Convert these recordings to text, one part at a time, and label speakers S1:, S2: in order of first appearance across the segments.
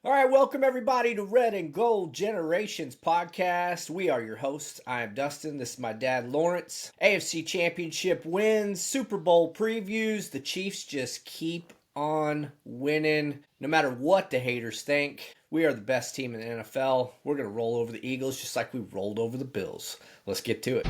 S1: All right, welcome everybody to Red and Gold Generations podcast. We are your hosts. I am Dustin. This is my dad, Lawrence. AFC Championship wins, Super Bowl previews. The Chiefs just keep on winning, no matter what the haters think. We are the best team in the NFL. We're going to roll over the Eagles just like we rolled over the Bills. Let's get to it.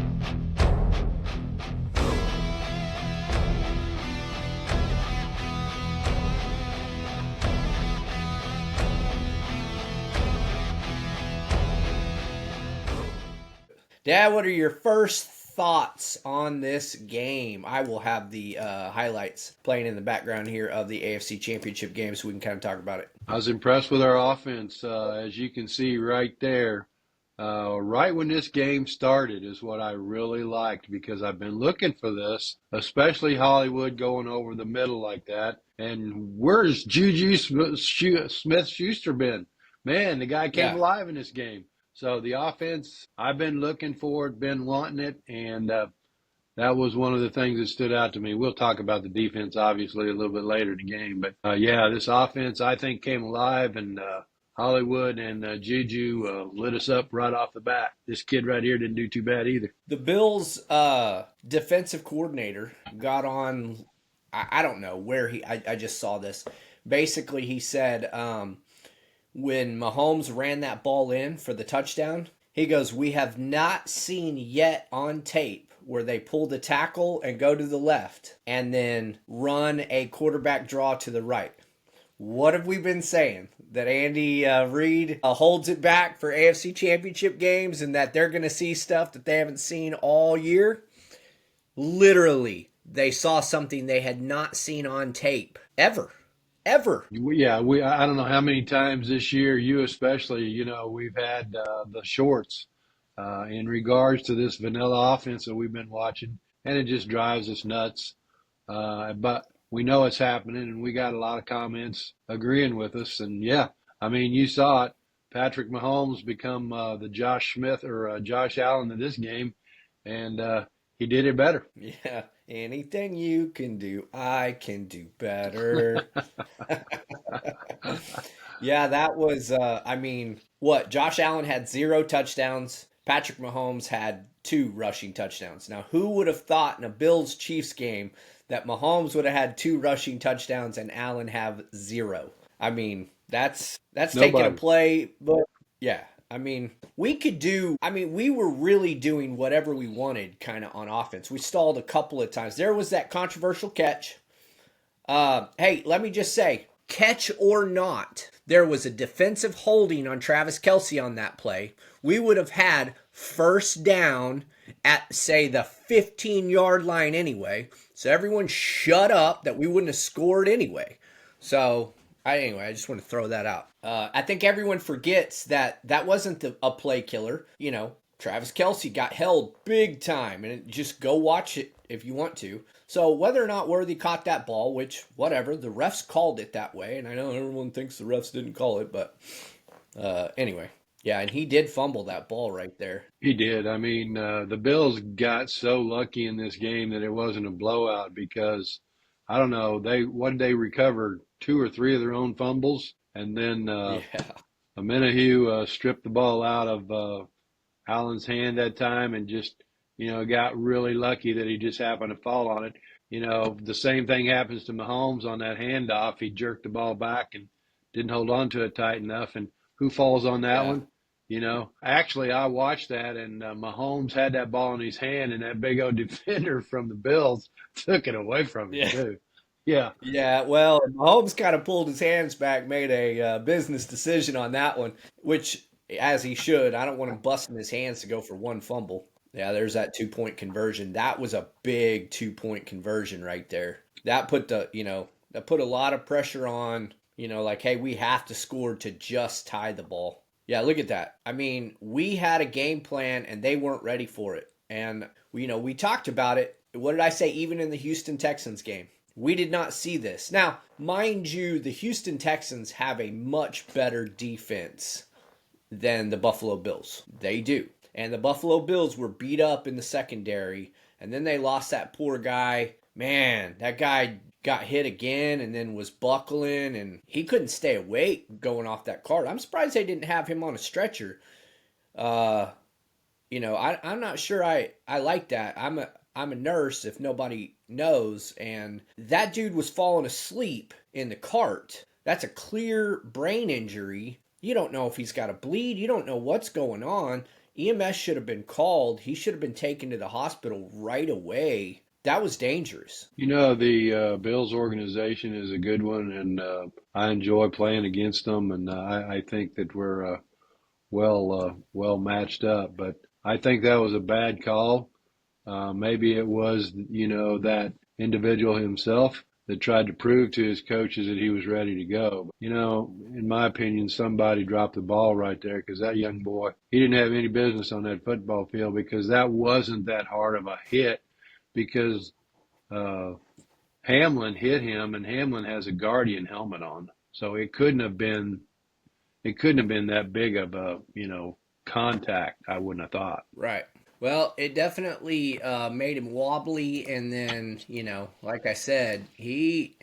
S1: Dad, what are your first thoughts on this game? I will have the highlights playing in the background here of the AFC Championship game so we can kind of talk about it.
S2: I was impressed with our offense, as you can see right there. Right when this game started is what I really liked because I've been looking for this, especially Hollywood going over the middle like that. And where's Juju Smith-Schuster been? Man, the guy came alive in this game. So the offense, I've been looking for it, been wanting it, and that was one of the things that stood out to me. We'll talk about the defense, obviously, a little bit later in the game. But, this offense, I think, came alive, and Hollywood and Juju lit us up right off the bat. This kid right here didn't do too bad either.
S1: The Bills' defensive coordinator got on, I don't know where I just saw this. Basically, he said when Mahomes ran that ball in for the touchdown, he goes, "We have not seen yet on tape where they pull the tackle and go to the left and then run a quarterback draw to the right." What have we been saying? That Andy Reid holds it back for AFC Championship games and that they're going to see stuff that they haven't seen all year? Literally, they saw something they had not seen on tape ever.
S2: Yeah, I don't know how many times this year, you especially, we've had the shorts in regards to this vanilla offense that we've been watching, and it just drives us nuts. But we know it's happening, and we got a lot of comments agreeing with us. And you saw it. Patrick Mahomes become the Josh Smith or Josh Allen of this game, and he did it better.
S1: Yeah, anything you can do, I can do better. Yeah, that was, Josh Allen had 0 touchdowns. Patrick Mahomes had 2 rushing touchdowns. Now, who would have thought in a Bills-Chiefs game that Mahomes would have had 2 rushing touchdowns and Allen have 0? I mean, that's taking a play, but yeah. We were really doing whatever we wanted kind of on offense. We stalled a couple of times. There was that controversial catch. Hey, let me just say, catch or not, there was a defensive holding on Travis Kelce on that play. We would have had first down at, say, the 15-yard line anyway. So everyone shut up that we wouldn't have scored anyway. So I just want to throw that out. I think everyone forgets that wasn't a play killer. Travis Kelce got held big time, and just go watch it if you want to. So whether or not Worthy caught that ball, which, whatever, the refs called it that way, and I know everyone thinks the refs didn't call it, but anyway. Yeah, and he did fumble that ball right there.
S2: He did. The Bills got so lucky in this game that it wasn't a blowout because, I don't know, they recover 2 or 3 of their own fumbles, and then Amenahue stripped the ball out of Allen's hand that time and just, got really lucky that he just happened to fall on it. The same thing happens to Mahomes on that handoff. He jerked the ball back and didn't hold on to it tight enough. And who falls on that one? Actually, I watched that, and Mahomes had that ball in his hand, and that big old defender from the Bills took it away from him, too. Yeah.
S1: Yeah, well, Mahomes kind of pulled his hands back, made a business decision on that one, which, as he should. I don't want him busting his hands to go for one fumble. Yeah, there's that 2-point conversion. That was a big 2-point conversion right there. That put that put a lot of pressure on, hey, we have to score to just tie the ball. Yeah, look at that. We had a game plan and they weren't ready for it. And, we talked about it. What did I say? Even in the Houston Texans game, we did not see this. Now, mind you, the Houston Texans have a much better defense than the Buffalo Bills. They do. And the Buffalo Bills were beat up in the secondary. And then they lost that poor guy. Man, that guy got hit again and then was buckling, and he couldn't stay awake going off that cart. I'm surprised they didn't have him on a stretcher. Uh, I'm not sure I like that. I'm a nurse, if nobody knows, and that dude was falling asleep in the cart. That's a clear brain injury. You don't know if he's got a bleed. You don't know what's going on. EMS should have been called. He should have been taken to the hospital right away. That was dangerous.
S2: The Bills organization is a good one, and I enjoy playing against them, and I think that we're well matched up. But I think that was a bad call. Maybe it was, that individual himself that tried to prove to his coaches that he was ready to go. In my opinion, somebody dropped the ball right there, because that young boy, he didn't have any business on that football field, because that wasn't that hard of a hit, because uh, Hamlin hit him, and Hamlin has a Guardian helmet on, so it couldn't have been that big of a contact. I wouldn't have thought.
S1: Right. Well, it definitely made him wobbly, and then like I said, anyway,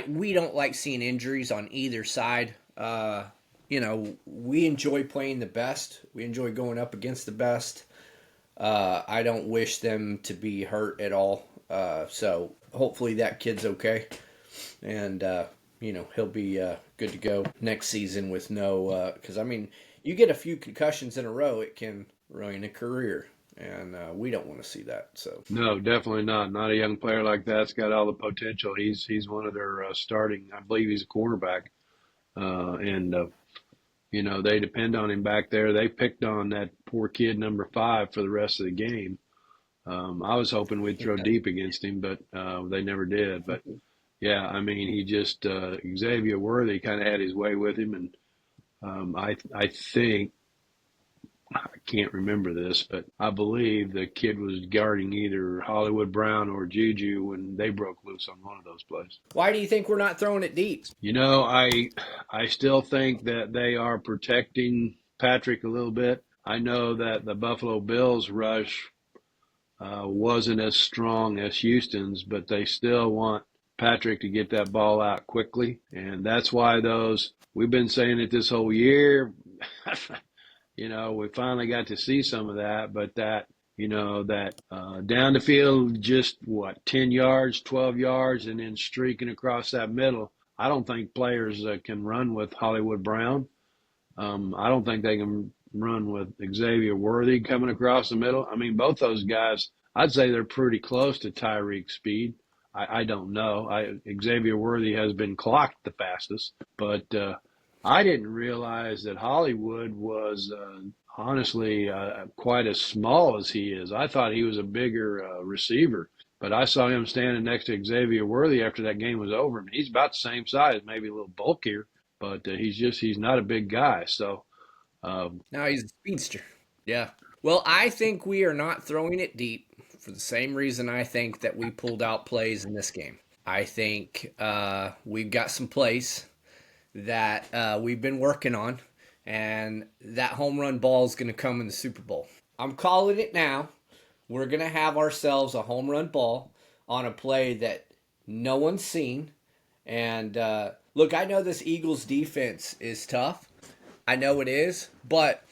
S1: we don't like seeing injuries on either side. We enjoy playing the best. We enjoy going up against the best. I don't wish them to be hurt at all. So hopefully that kid's okay, and he'll be good to go next season with no. Because you get a few concussions in a row, it can ruin a career, and we don't want to see that. So
S2: No, definitely not. Not a young player like that's got all the potential. He's one of their starting. I believe he's a quarterback, and they depend on him back there. They picked on that poor kid number 5 for the rest of the game. I was hoping we'd throw deep against him, but they never did. But yeah, he just Xavier Worthy kind of had his way with him, and I think, I can't remember this, but I believe the kid was guarding either Hollywood Brown or Juju when they broke loose on one of those plays.
S1: why do you think we're not throwing it deep?
S2: I still think that they are protecting Patrick a little bit. I know that the Buffalo Bills rush wasn't as strong as Houston's, but they still want Patrick to get that ball out quickly, and that's why we've been saying it this whole year. We finally got to see some of that, but down the field, just 10 yards, 12 yards, and then streaking across that middle. I don't think players can run with Hollywood Brown. I don't think they can run with Xavier Worthy coming across the middle. Both those guys, I'd say they're pretty close to Tyreek's speed. I don't know. Xavier Worthy has been clocked the fastest, but I didn't realize that Hollywood was honestly quite as small as he is. I thought he was a bigger receiver, but I saw him standing next to Xavier Worthy after that game was over. He's about the same size, maybe a little bulkier, but he's not a big guy. So
S1: No, he's a speedster. Yeah. Well, I think we are not throwing it deep for the same reason I think that we pulled out plays in this game. I think we've got some plays that we've been working on, and that home run ball is going to come in the Super Bowl. I'm calling it now. We're going to have ourselves a home run ball on a play that no one's seen. And look, I know this Eagles defense is tough. I know it is. But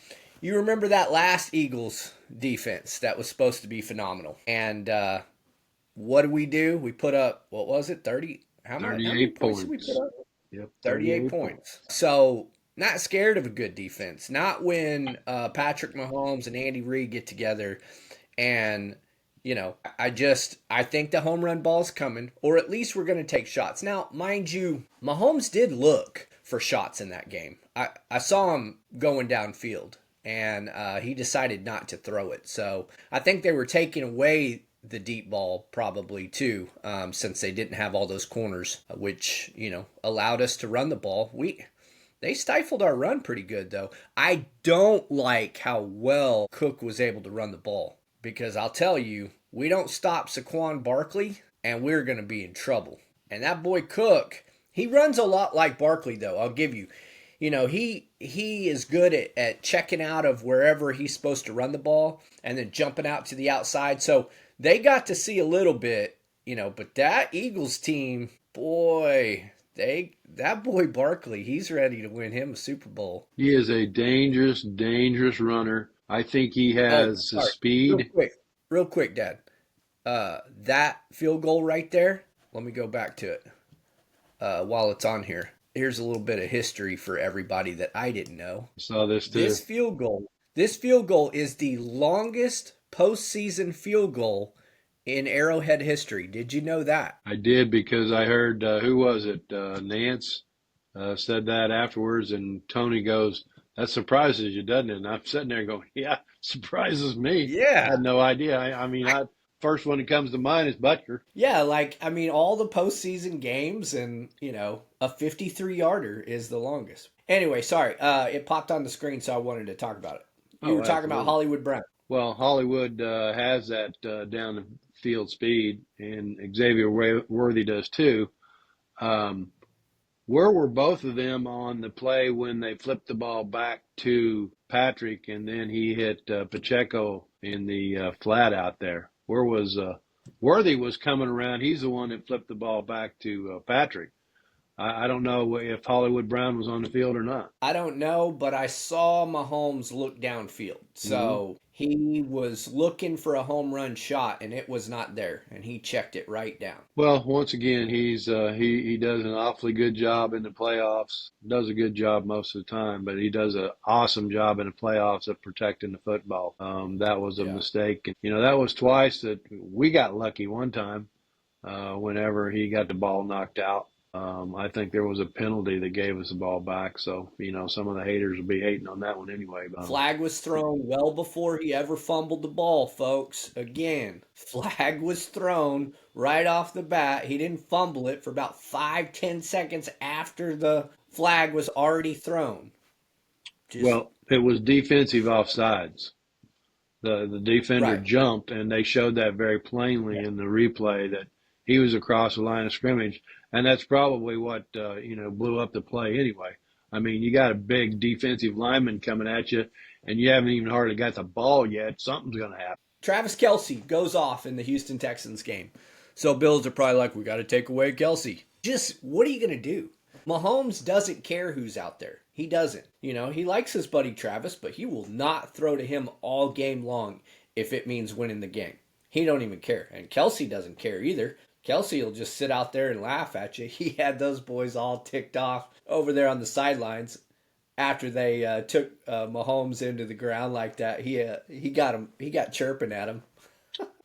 S1: you remember that last Eagles defense that was supposed to be phenomenal. And what did we do? We put up, what was it, 30? How many points did we put up?
S2: Yep,
S1: 38 points. So, not scared of a good defense. Not when Patrick Mahomes and Andy Reid get together. And, I think the home run ball's coming. Or at least we're going to take shots. Now, mind you, Mahomes did look for shots in that game. I saw him going downfield. And he decided not to throw it. So, I think they were taking away the deep ball probably too, since they didn't have all those corners, which allowed us to run the ball. They stifled our run pretty good though. I don't like how well Cook was able to run the ball, because I'll tell you, we don't stop Saquon Barkley and we're going to be in trouble. And that boy Cook, he runs a lot like Barkley though. I'll give you. He is good at checking out of wherever he's supposed to run the ball and then jumping out to the outside. So They got to see a little bit, but that Eagles team, boy, that boy Barkley, he's ready to win him a Super Bowl.
S2: He is a dangerous, dangerous runner. I think he
S1: Oh,
S2: has the
S1: sorry. Real
S2: speed.
S1: quick. Real quick, Dad. That field goal right there, let me go back to it while it's on here. Here's a little bit of history for everybody that I didn't know.
S2: Saw this too.
S1: This field goal, this field goal is the longest postseason field goal in Arrowhead history. Did you know that?
S2: I did because I heard who was it? Nance said that afterwards, and Tony goes, "That surprises you, doesn't it?" And I'm sitting there going, "Yeah, surprises me. I
S1: Yeah.
S2: had no idea. I mean,
S1: I,
S2: first one that comes to mind is Butker.
S1: yeah, like I mean all the postseason games and, a 53-yarder is the longest. Anyway, sorry. It popped on the screen so I wanted to talk about it. You
S2: Oh,
S1: were talking about
S2: absolutely.
S1: Hollywood Brown.
S2: Well, Hollywood has that down the field speed, and Xavier Worthy does too. Um, where were both of them on the play when they flipped the ball back to Patrick and then he hit Pacheco in the flat out there? Where was Worthy was coming around? He's the one that flipped the ball back to Patrick. I don't know if Hollywood Brown was on the field or not.
S1: I don't know, but I saw Mahomes look downfield.
S2: Mm-hmm.
S1: So he was looking for a home run shot and it was not there. And he checked it right down.
S2: Well, once again, he does an awfully good job in the playoffs. Does a good job most of the time, but he does an awesome job in the playoffs of protecting the football. That was a
S1: Yeah.
S2: mistake, and that was twice that we got lucky. One time, whenever he got the ball knocked out, I think there was a penalty that gave us the ball back. So some of the haters will be hating on that one anyway. But,
S1: Flag was thrown well before he ever fumbled the ball, folks. Again, flag was thrown right off the bat. He didn't fumble it for about 5, 10 seconds after the flag was already thrown. Just
S2: well, it was defensive offsides. The defender
S1: right.
S2: jumped, and they showed that very plainly
S1: Yeah.
S2: in the replay that he was across the line of scrimmage, and that's probably what blew up the play anyway. I mean, you got a big defensive lineman coming at you, and you haven't even hardly got the ball yet. Something's going to happen.
S1: Travis Kelce goes off in the Houston Texans game. So Bills are probably like, we got to take away Kelce. Just what are you going to do? Mahomes doesn't care who's out there. He doesn't. He likes his buddy Travis, but he will not throw to him all game long if it means winning the game. He don't even care. And Kelce doesn't care either. Kelce will just sit out there and laugh at you. He had those boys all ticked off over there on the sidelines after they took Mahomes into the ground like that. He got him. He got chirping at him.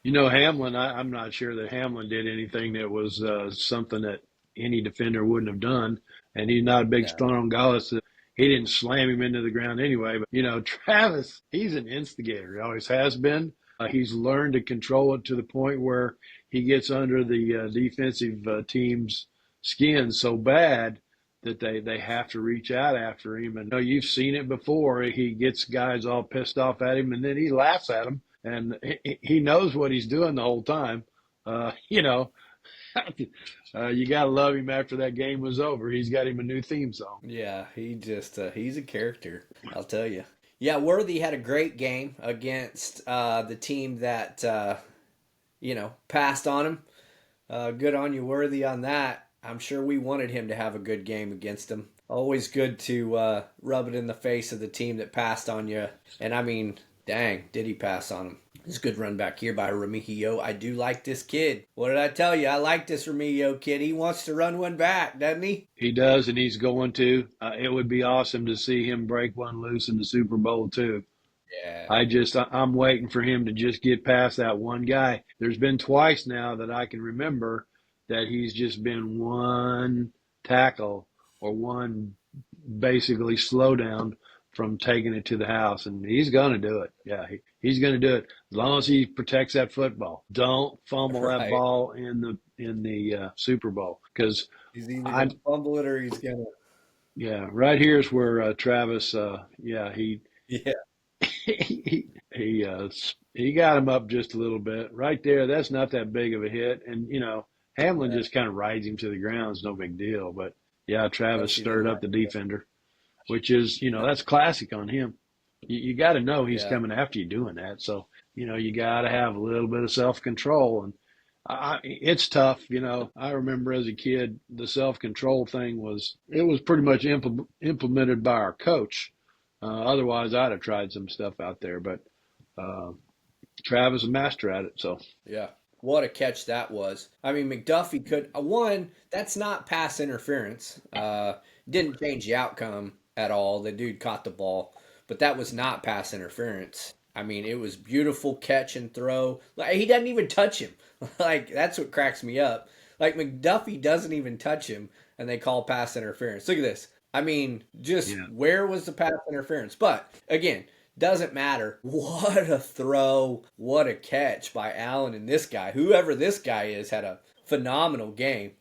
S2: Hamlin, I'm not sure that Hamlin did anything that was something that any defender wouldn't have done. And he's not a big,
S1: No.
S2: strong guy. So he didn't slam him into the ground anyway. But, Travis, he's an instigator. He always has been. He's learned to control it to the point where he gets under the defensive team's skin so bad that they have to reach out after him. And you've seen it before. He gets guys all pissed off at him, and then he laughs at them. And he knows what he's doing the whole time. You got to love him after that game was over. He's got him a new theme song.
S1: Yeah, he's a character, I'll tell you. Yeah, Worthy had a great game against the team that passed on him. Good on you, Worthy, on that. I'm sure we wanted him to have a good game against him. Always good to rub it in the face of the team that passed on you. And I mean, dang, did he pass on him? This good run back here by Remigio. I do like this kid. What did I tell you? I like this Remigio kid. He wants to run one back, doesn't he?
S2: He does, and he's going to. It would be awesome to see him break one loose in the Super Bowl, too.
S1: Yeah.
S2: I'm waiting for him to just get past that one guy. There's been twice now that I can remember that he's just been one tackle or one basically slowdown from taking it to the house, and he's going to do it. Yeah, he's going to do it as long as he protects that football. Don't fumble that
S1: Right.
S2: ball in the Super Bowl, because
S1: He's either
S2: I
S1: going to fumble it or he's going to.
S2: yeah, right here's where Travis he
S1: Yeah.
S2: he got him up just a little bit right there. That's not that big of a hit, and Hamlin just kind of rides him to the ground. It's no big deal, but yeah, Travis
S1: Kelsey didn't
S2: stirred up
S1: like
S2: the
S1: it.
S2: defender, which is that's classic on him. You got to know he's
S1: Yeah.
S2: coming after you doing that. So you got to have a little bit of self-control. And it's tough. I remember as a kid, the self-control thing it was pretty much implemented by our coach. Otherwise, I'd have tried some stuff out there. But uh, Travis is a master at it. So
S1: Yeah. What a catch that was. I mean, McDuffie could, one, that's not pass interference. Didn't change the outcome at all. The dude caught the ball, but that was not pass interference. I mean, it was beautiful catch and throw. Like, he doesn't even touch him. Like, that's what cracks me up. Like, McDuffie doesn't even touch him, and they call pass interference. Look at this. I mean, just
S2: yeah,
S1: where was the pass interference? But again, doesn't matter. What a throw. What a catch by Allen and this guy. Whoever this guy is had a phenomenal game.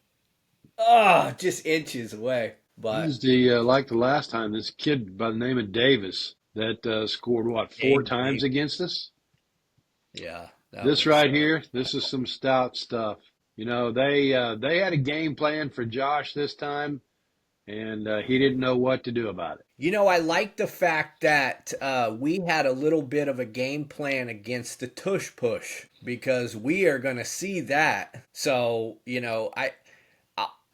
S1: Oh, just inches away. But
S2: he's the like the last time this kid by the name of Davis that scored what four
S1: Gabe
S2: times
S1: Davis.
S2: against us.
S1: Yeah, that
S2: This
S1: was
S2: right here, this is some stout stuff. They had a game plan for Josh this time, and he didn't know what to do about it.
S1: I like the fact that we had a little bit of a game plan against the tush push because we are going to see that. So,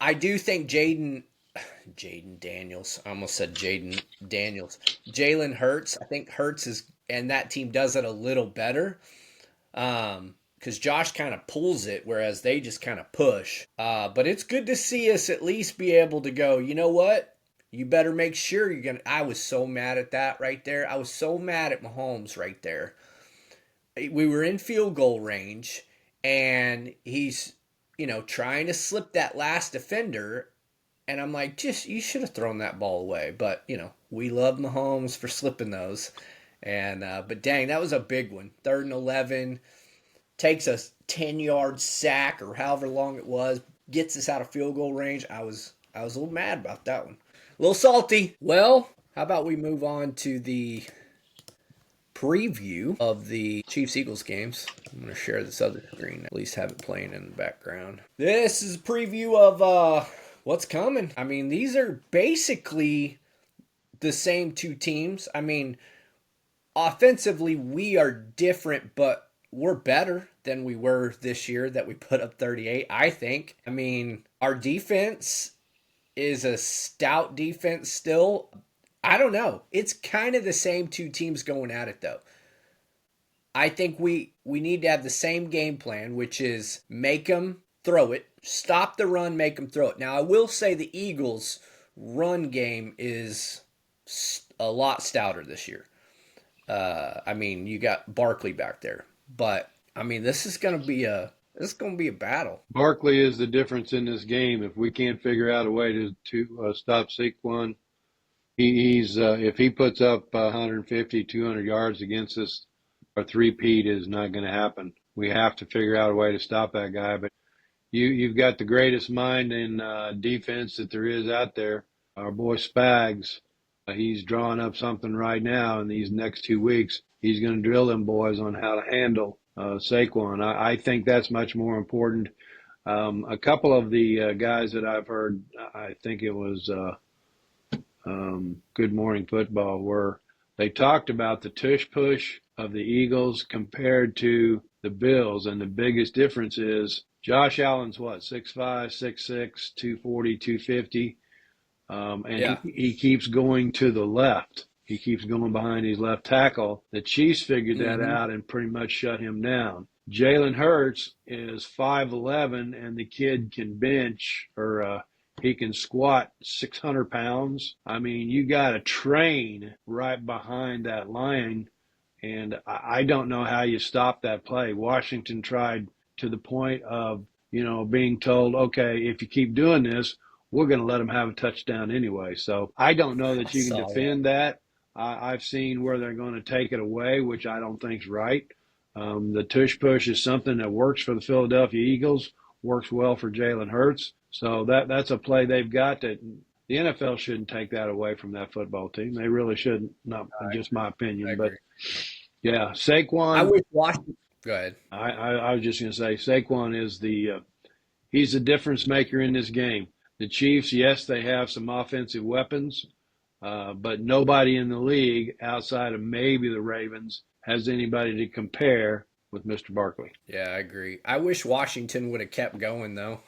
S1: I do think Jaden Daniels. I almost said Jaden Daniels. Jalen Hurts. I think Hurts is, and that team does it a little better. Because Josh kind of pulls it, whereas they just kind of push. But it's good to see us at least be able to go, you know what? You better make sure you're going to. I was so mad at that right there. I was so mad at Mahomes right there. We were in field goal range, and he's, trying to slip that last defender. And I'm like, just, you should have thrown that ball away. But, we love Mahomes for slipping those. And, but dang, that was a big one. 3rd and 11. Takes a 10-yard sack or however long it was, gets us out of field goal range. I was a little mad about that one. A little salty. Well, how about we move on to the preview of the Chiefs Eagles games. I'm going to share this other screen, at least have it playing in the background. This is a preview of what's coming. I mean, these are basically the same two teams. I mean, offensively, we are different, but we're better than we were this year that we put up 38, I think. I mean, our defense is a stout defense still. I don't know. It's kind of the same two teams going at it, though. I think we need to have the same game plan, which is make them throw it, stop the run, make them throw it. Now, I will say the Eagles' run game is a lot stouter this year. I mean, you got Barkley back there, but I mean, this is going to be a battle.
S2: Barkley is the difference in this game. If we can't figure out a way to stop Saquon, he's if he puts up 150, 200 yards against us, a three-peat is not going to happen. We have to figure out a way to stop that guy. But you've got the greatest mind in defense that there is out there. Our boy Spags, he's drawing up something right now in these next 2 weeks. He's going to drill them boys on how to handle Saquon. I think that's much more important. A couple of the guys that I've heard, I think it was Good Morning Football, where they talked about the tush push of the Eagles compared to the Bills, and the biggest difference is Josh Allen's what, 6'5", 6'6", 240, 250, and
S1: Yeah.
S2: he keeps going to the left. He keeps going behind his left tackle. The Chiefs figured that
S1: Mm-hmm.
S2: out and pretty much shut him down. Jalen Hurts is 5'11", and the kid can bench or he can squat 600 pounds. I mean, you got to train right behind that line, and I don't know how you stop that play. Washington tried to the point of, being told, okay, if you keep doing this, we're going to let them have a touchdown anyway. So I don't know
S1: I
S2: that you can
S1: saw that.
S2: defend that. I've seen where they're going to take it away, which I don't think is right. The tush push is something that works for the Philadelphia Eagles, works well for Jalen Hurts. So that's a play they've got that the NFL shouldn't take that away from that football team. They really shouldn't. Not just my
S1: I
S2: opinion, but
S1: agree.
S2: yeah,
S1: I
S2: Saquon.
S1: wish Washington. Go ahead.
S2: I was just going to say Saquon is he's the difference maker in this game. The Chiefs, yes, they have some offensive weapons, but nobody in the league outside of maybe the Ravens has anybody to compare with Mr. Barkley.
S1: Yeah, I agree. I wish Washington would have kept going, though.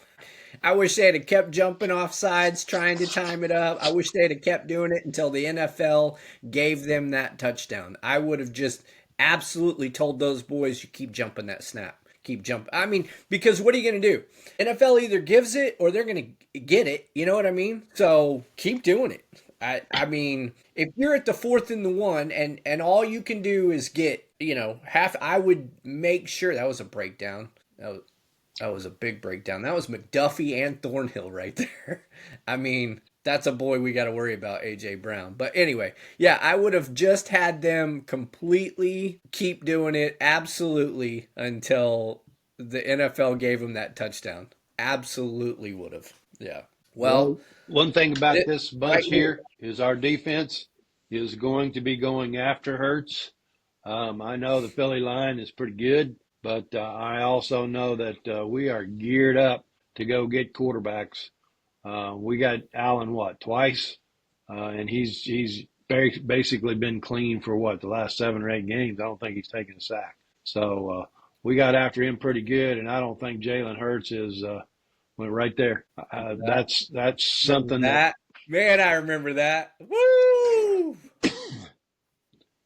S1: I wish they had kept jumping off sides, trying to time it up. I wish they'd have kept doing it until the NFL gave them that touchdown. I would have just absolutely told those boys, you keep jumping that snap. Keep jumping. I mean, because what are you going to do? NFL either gives it or they're going to get it. You know what I mean? So keep doing it. I mean, if you're at the 4th and the 1 and all you can do is get, half, I would make sure that was a breakdown. That was a big breakdown. That was McDuffie and Thornhill right there. I mean, that's a boy we got to worry about, A.J. Brown. But anyway, yeah, I would have just had them completely keep doing it absolutely until the NFL gave them that touchdown. Absolutely would have. Yeah. Well,
S2: one thing about this
S1: right
S2: bunch
S1: here.
S2: here is our defense is going to be going after Hurts. I know the Philly line is pretty good, but I also know that we are geared up to go get quarterbacks. We got Allen twice, and he's basically been clean for the last 7 or 8 games. I don't think he's taken a sack. So we got after him pretty good, and I don't think Jalen Hurts is went right there. That's something
S1: that. Man, I remember that. Woo!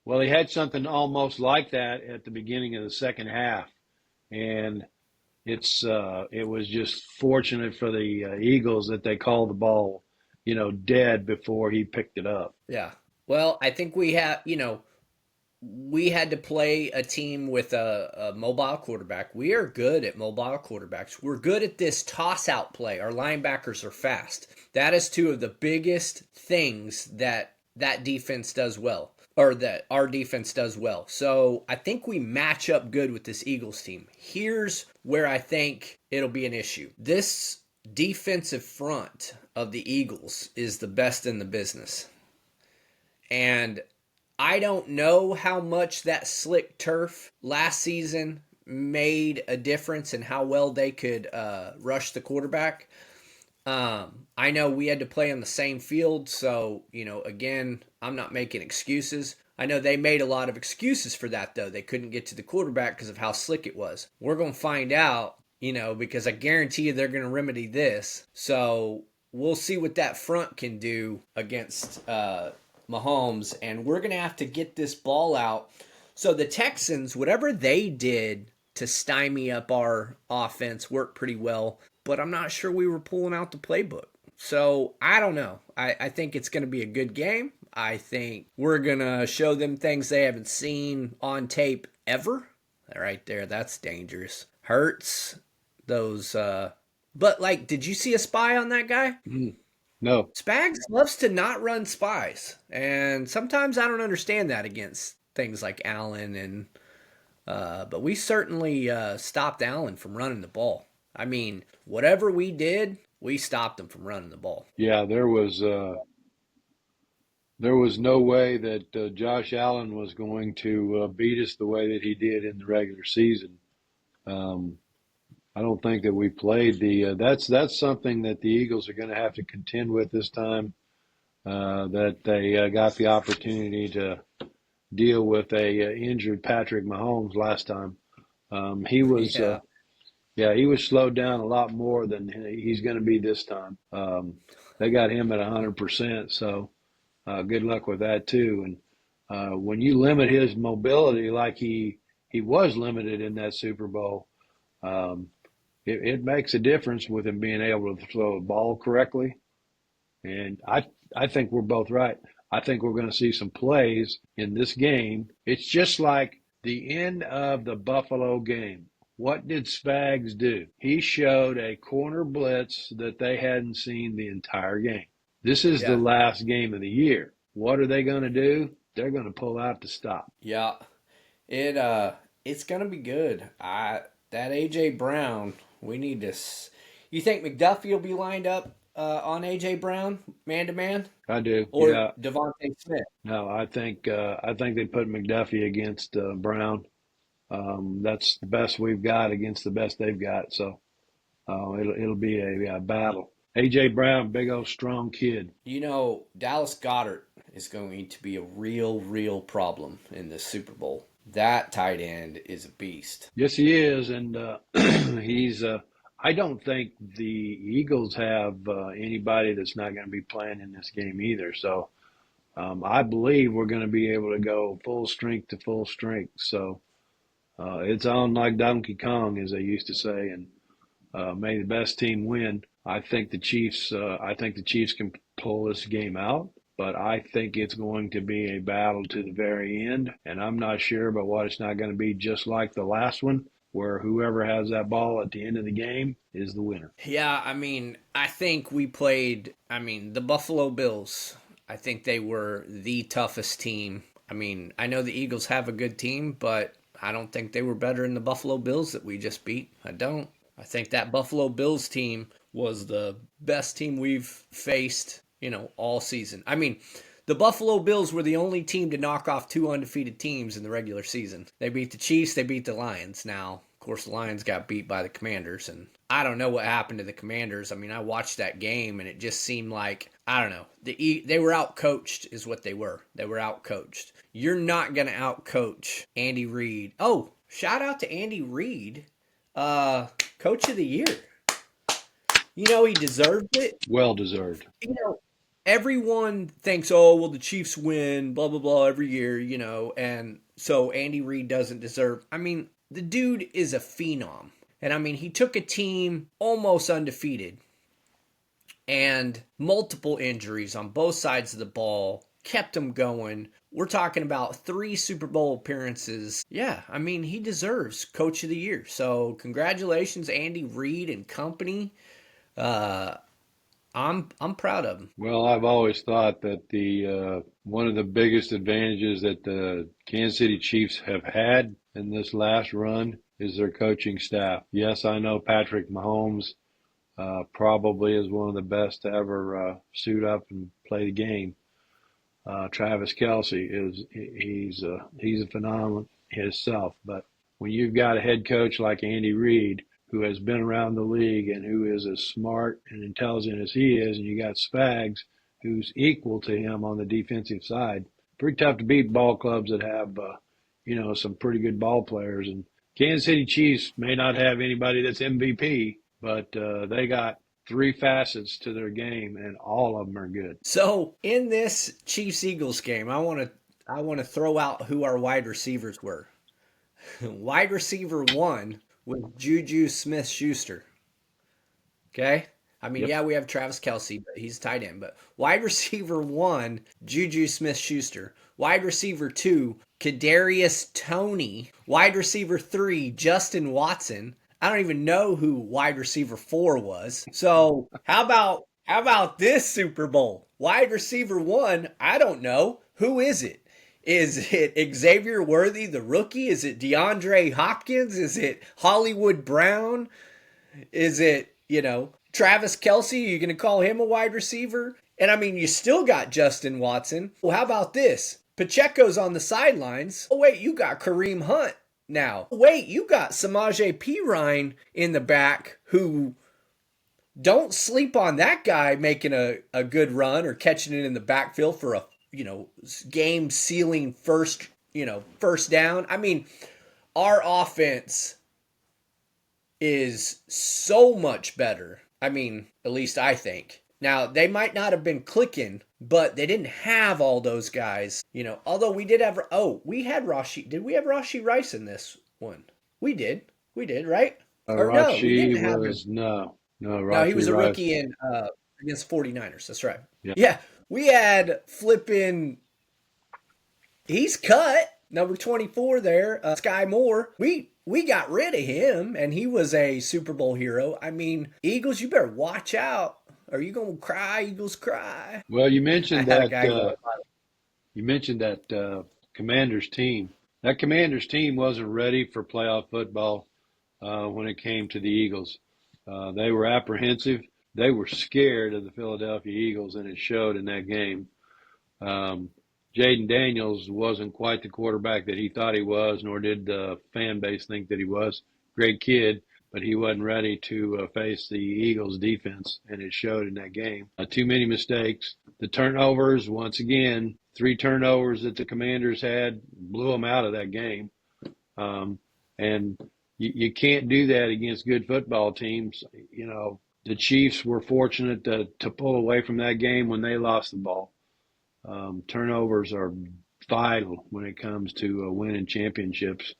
S2: Well, he had something almost like that at the beginning of the second half, and it was just fortunate for the Eagles that they called the ball, dead before he picked it up.
S1: Yeah. Well, I think we had to play a team with a mobile quarterback. We are good at mobile quarterbacks. We're good at this toss-out play. Our linebackers are fast. That is 2 of the biggest things that defense does well, or that our defense does well. So I think we match up good with this Eagles team. Here's where I think it'll be an issue. This defensive front of the Eagles is the best in the business. And I don't know how much that slick turf last season made a difference in how well they could rush the quarterback. I know we had to play on the same field, so, again, I'm not making excuses. I know they made a lot of excuses for that, though. They couldn't get to the quarterback because of how slick it was. We're going to find out, because I guarantee you they're going to remedy this. So we'll see what that front can do against Mahomes, and we're going to have to get this ball out. So the Texans, whatever they did to stymie up our offense worked pretty well, but I'm not sure we were pulling out the playbook. So I don't know. I think it's going to be a good game. I think we're going to show them things they haven't seen on tape ever. Right there, that's dangerous. Hurts those, but did you see a spy on that guy?
S2: No.
S1: Spags loves to not run spies, and sometimes I don't understand that against things like Allen and but we certainly stopped Allen from running the ball. I mean, whatever we did, we stopped him from running the ball.
S2: Yeah, there was no way that Josh Allen was going to beat us the way that he did in the regular season. I don't think that we played that's something that the Eagles are going to have to contend with this time. That they got the opportunity to deal with a injured Patrick Mahomes last time. He was he was slowed down a lot more than he's going to be this time. They got him at 100%, so good luck with that too. And when you limit his mobility like he was limited in that Super Bowl, it makes a difference with him being able to throw a ball correctly. And I think we're both right. I think we're going to see some plays in this game. It's just like the end of the Buffalo game. What did Spags do? He showed a corner blitz that they hadn't seen the entire game. This is the last game of the year. What are they going to do? They're going to pull out to stop.
S1: Yeah. It's going to be good. That A.J. Brown, we need to you think McDuffie will be lined up on A.J. Brown, man-to-man?
S2: I do.
S1: Or Devontae Smith?
S2: No, I think they put McDuffie against Brown. That's the best we've got against the best they've got. So it'll be a battle. A.J. Brown, big old strong kid.
S1: Dallas Goedert is going to be a real problem in this Super Bowl. That tight end is a beast.
S2: Yes, he is, and he's. I don't think the Eagles have anybody that's not going to be playing in this game either. So I believe we're going to be able to go full strength to full strength. So it's on like Donkey Kong, as they used to say, and may the best team win. I think the Chiefs. I think the Chiefs can pull this game out, but I think it's going to be a battle to the very end. And I'm not sure about what it's not going to be, just like the last one, where whoever has that ball at the end of the game is the winner.
S1: Yeah, I mean, I think we played, I mean, the Buffalo Bills. I think they were the toughest team. I mean, I know the Eagles have a good team, but I don't think they were better than the Buffalo Bills that we just beat. I don't. I think that Buffalo Bills team was the best team we've faced, all season. I mean, the Buffalo Bills were the only team to knock off two undefeated teams in the regular season. They beat the Chiefs, they beat the Lions. Now, of course, the Lions got beat by the Commanders, and I don't know what happened to the Commanders. I mean, I watched that game, and it just seemed like, I don't know, they were outcoached is what they were. They were outcoached. You're not going to outcoach Andy Reid. Oh, shout out to Andy Reid, Coach of the Year. He deserved it.
S2: Well deserved.
S1: Everyone thinks, oh, well, the Chiefs win, blah, blah, blah, every year, and so Andy Reid doesn't deserve. I mean, the dude is a phenom. And I mean, he took a team almost undefeated and multiple injuries on both sides of the ball, kept them going. We're talking about 3 Super Bowl appearances. Yeah, I mean, he deserves Coach of the Year. So congratulations, Andy Reid and company. I'm proud of him.
S2: Well, I've always thought that the one of the biggest advantages that the Kansas City Chiefs have had in this last run is their coaching staff. Yes, I know Patrick Mahomes probably is one of the best to ever suit up and play the game. Travis Kelce he's a phenomenon himself. But when you've got a head coach like Andy Reid, who has been around the league and who is as smart and intelligent as he is, and you got Spags, who's equal to him on the defensive side, pretty tough to beat ball clubs that have some pretty good ball players. And Kansas City Chiefs may not have anybody that's MVP, but they got 3 facets to their game, and all of them are good.
S1: So in this Chiefs-Eagles game, I want to throw out who our wide receivers were. Wide receiver 1 was Juju Smith-Schuster. Okay? I mean,
S2: Yep.
S1: Yeah, we have Travis Kelce, but he's tight end. But wide receiver 1, Juju Smith-Schuster. Wide receiver 2, Kadarius Toney. Wide receiver 3, Justin Watson. I don't even know who wide receiver 4 was. So how about this Super Bowl? Wide receiver 1, I don't know. Who is it? Is it Xavier Worthy, the rookie? Is it DeAndre Hopkins? Is it Hollywood Brown? Is it, Travis Kelce? Are you going to call him a wide receiver? And I mean, you still got Justin Watson. Well, how about this? Pacheco's on the sidelines. Oh, wait, you got Kareem Hunt now. Wait, you got Samaje Perine in the back, who, don't sleep on that guy making a good run or catching it in the backfield for a game sealing first down. I mean, our offense is so much better. I mean, at least I think. Now, they might not have been clicking, but they didn't have all those guys. Although we did have, we had Rashi. Did we have Rashi Rice in this one? We did, right? Or no, we didn't have him.
S2: No,
S1: No, he was a
S2: Rice.
S1: rookie in against 49ers. That's right.
S2: Yeah.
S1: Yeah, we had flipping. He's cut number 24 there, Sky Moore. We got rid of him, and he was a Super Bowl hero. I mean, Eagles, you better watch out. Are you gonna cry? Eagles cry.
S2: Well, you mentioned
S1: I had a
S2: that.
S1: guy go,
S2: Commanders team. That Commanders team wasn't ready for playoff football when it came to the Eagles. They were apprehensive. They were scared of the Philadelphia Eagles, and it showed in that game. Jaden Daniels wasn't quite the quarterback that he thought he was, nor did the fan base think that he was. Great kid, but he wasn't ready to face the Eagles defense, and it showed in that game. Too many mistakes. The turnovers, once again, 3 turnovers that the Commanders had blew them out of that game. And you can't do that against good football teams. You know, the Chiefs were fortunate to pull away from that game when they lost the ball. Turnovers are vital when it comes to winning championships.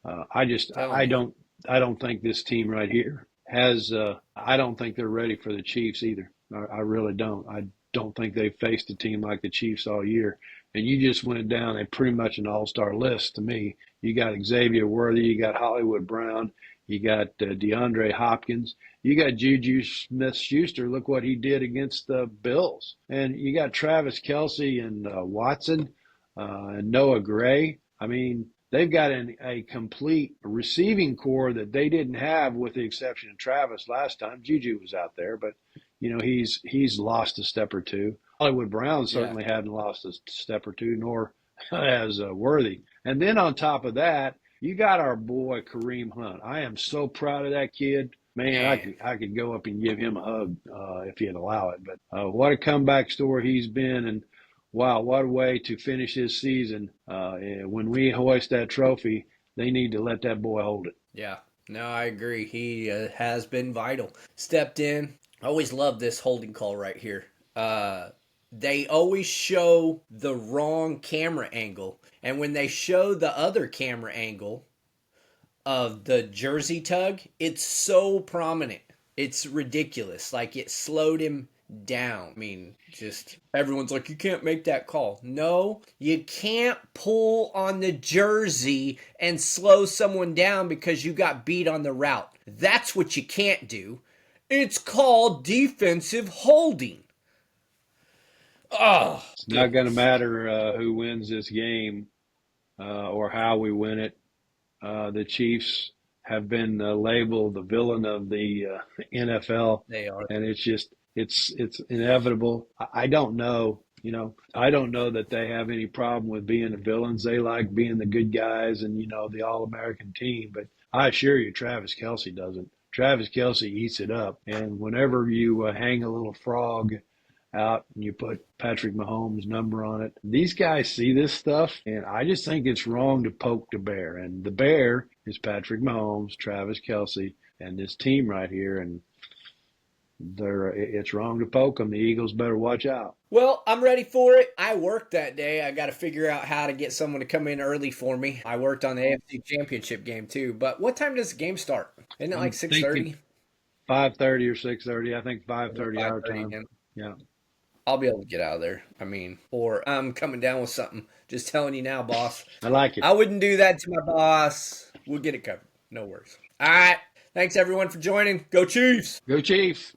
S1: Telling
S2: I
S1: you.
S2: don't think this team right here has. I don't think they're ready for the Chiefs either. I really don't. I don't think they've faced a team like the Chiefs all year. And you just went down a pretty much an all-star list to me. You got Xavier Worthy, you got Hollywood Brown, you got DeAndre Hopkins, you got Juju Smith-Schuster. Look what he did against the Bills, and you got Travis Kelce and Watson and Noah Gray. I mean, they've got a complete receiving core that they didn't have, with the exception of Travis last time. Juju was out there, but you know he's lost a step or two. Hollywood Brown
S1: Yeah.
S2: certainly hadn't lost a step or two, nor has Worthy. And then on top of that, you got our boy Kareem Hunt. I am so proud of that kid. Man,
S1: Man.
S2: I could go up and give him a hug if he'd allow it. But what a comeback story he's been, and wow, what a way to finish his season. When we hoist that trophy, they need to let that boy hold it.
S1: Yeah. No, I agree. He has been vital. Stepped in. I always love this holding call right here. They always show the wrong camera angle. And when they show the other camera angle of the jersey tug, it's so prominent. It's ridiculous. Like it slowed him down. I mean, just everyone's like, you can't make that call. No, you can't pull on the jersey and slow someone down because you got beat on the route. That's what you can't do. It's called defensive holding. Oh,
S2: It's not going to matter who wins this game or how we win it. The Chiefs have been labeled the villain of the NFL,
S1: they are.
S2: and it's inevitable. I don't know, I don't know that they have any problem with being the villains. They like being the good guys and the All-American team. But I assure you, Travis Kelce doesn't. Travis Kelce eats it up, and whenever you hang a little frog out and you put Patrick Mahomes' number on it. These guys see this stuff, and I just think it's wrong to poke the bear. And the bear is Patrick Mahomes, Travis Kelce, and this team right here. And it's wrong to poke them. The Eagles better watch out.
S1: Well, I'm ready for it. I worked that day. I got to figure out how to get someone to come in early for me. I worked on the AFC Championship game too. But what time does the game start? Isn't it like
S2: I'm
S1: 6:30?
S2: thinking 5:30 or 6:30. I think 5:30 our
S1: 5:30
S2: time.
S1: again.
S2: Yeah.
S1: I'll be able to get out of there. I mean, or I'm coming down with something. Just telling you now, boss.
S2: I like it.
S1: I wouldn't do that to my boss. We'll get it covered. No worries. All right. Thanks everyone for joining. Go Chiefs.
S2: Go Chiefs.